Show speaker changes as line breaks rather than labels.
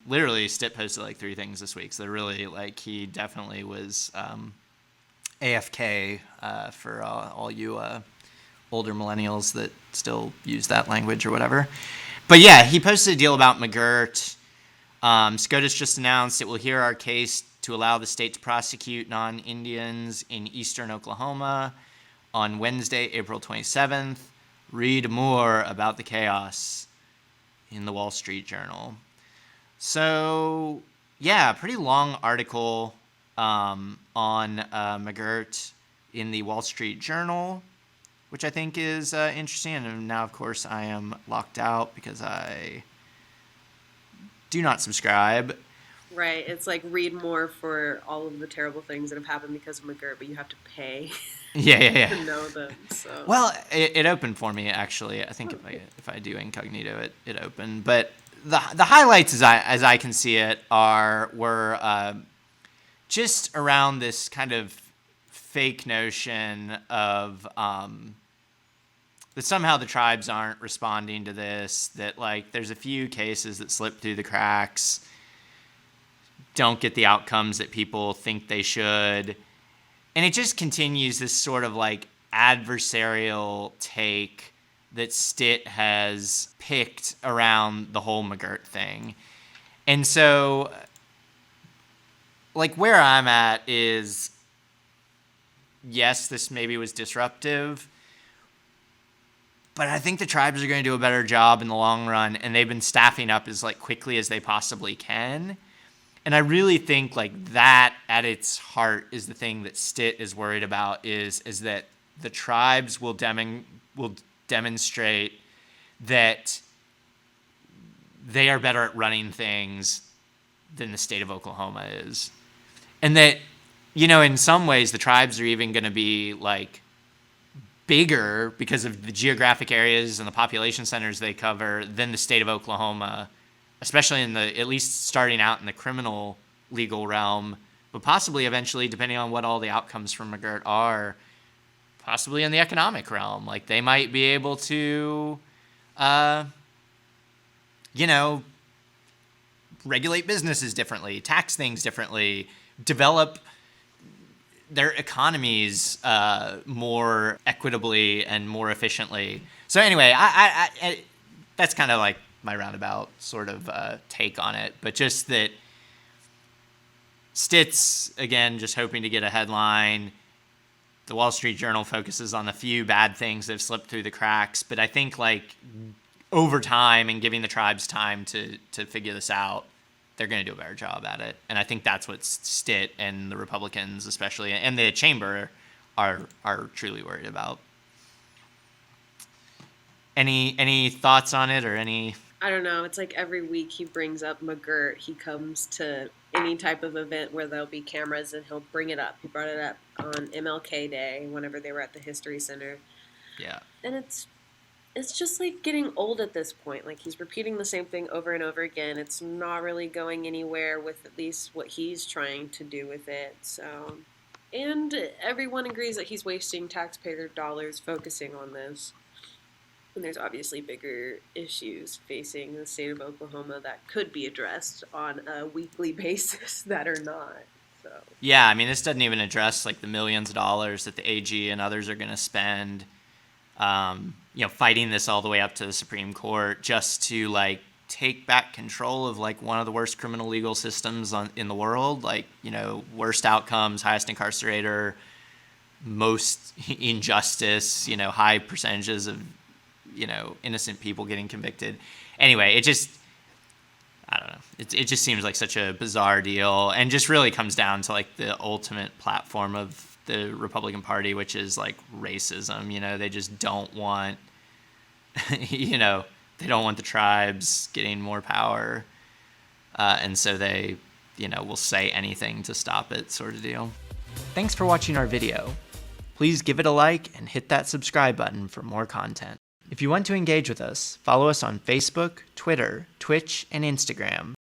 literally Stitt posted like 3 things this week. So they're really like, he definitely was AFK for all you older millennials that still use that language or whatever. But yeah, he posted a deal about McGirt. SCOTUS just announced it will hear our case to allow the state to prosecute non-Indians in eastern Oklahoma on Wednesday, April 27th. Read more about the chaos in the Wall Street Journal. So, yeah, pretty long article on McGirt in the Wall Street Journal, which I think is interesting. And now, of course, I am locked out because I do not subscribe.
Right. It's like read more for all of the terrible things that have happened because of McGirt, but you have to pay
Yeah.
to know them. So.
Well, it opened for me, actually. I think if I do incognito, it opened. But the highlights, as I can see it, were just around this kind of fake notion of that somehow the tribes aren't responding to this, that like there's a few cases that slip through the cracks, don't get the outcomes that people think they should. And it just continues this sort of like adversarial take that Stitt has picked around the whole McGirt thing. And so, like, where I'm at is, yes, this maybe was disruptive, but I think the tribes are going to do a better job in the long run, and they've been staffing up as like quickly as they possibly can. And I really think like that at its heart is the thing that Stitt is worried about, is that the tribes will demonstrate that they are better at running things than the state of Oklahoma is. And that, in some ways the tribes are even going to be like bigger because of the geographic areas and the population centers they cover than the state of Oklahoma, especially at least starting out in the criminal legal realm, but possibly eventually, depending on what all the outcomes from McGirt are, possibly in the economic realm. Like they might be able to, regulate businesses differently, tax things differently, develop their economies more equitably and more efficiently. So anyway, I that's kind of like my roundabout sort of take on it, but just that Stitt's, again, just hoping to get a headline. The Wall Street Journal focuses on the few bad things that have slipped through the cracks, but I think like over time and giving the tribes time to figure this out, they're going to do a better job at it. And I think that's what Stitt and the Republicans especially, and the chamber, are truly worried about. Any thoughts on it, or any?
I don't know. It's like every week he brings up McGirt. He comes to any type of event where there'll be cameras and he'll bring it up. He brought it up on MLK Day whenever they were at the History Center.
Yeah.
And it's just like getting old at this point. Like he's repeating the same thing over and over again. It's not really going anywhere with at least what he's trying to do with it. So, and everyone agrees that he's wasting taxpayer dollars focusing on this. And there's obviously bigger issues facing the state of Oklahoma that could be addressed on a weekly basis that are not. So.
Yeah, I mean, this doesn't even address like the millions of dollars that the AG and others are going to spend, fighting this all the way up to the Supreme Court just to like take back control of like one of the worst criminal legal systems in the world. Like, worst outcomes, highest incarcerator, most injustice, high percentages of innocent people getting convicted. Anyway, I don't know. It just seems like such a bizarre deal, and just really comes down to like the ultimate platform of the Republican Party, which is like racism. They just don't want, they don't want the tribes getting more power, and so they, will say anything to stop it, sort of deal. Thanks for watching our video. Please give it a like and hit that subscribe button for more content. If you want to engage with us, follow us on Facebook, Twitter, Twitch, and Instagram.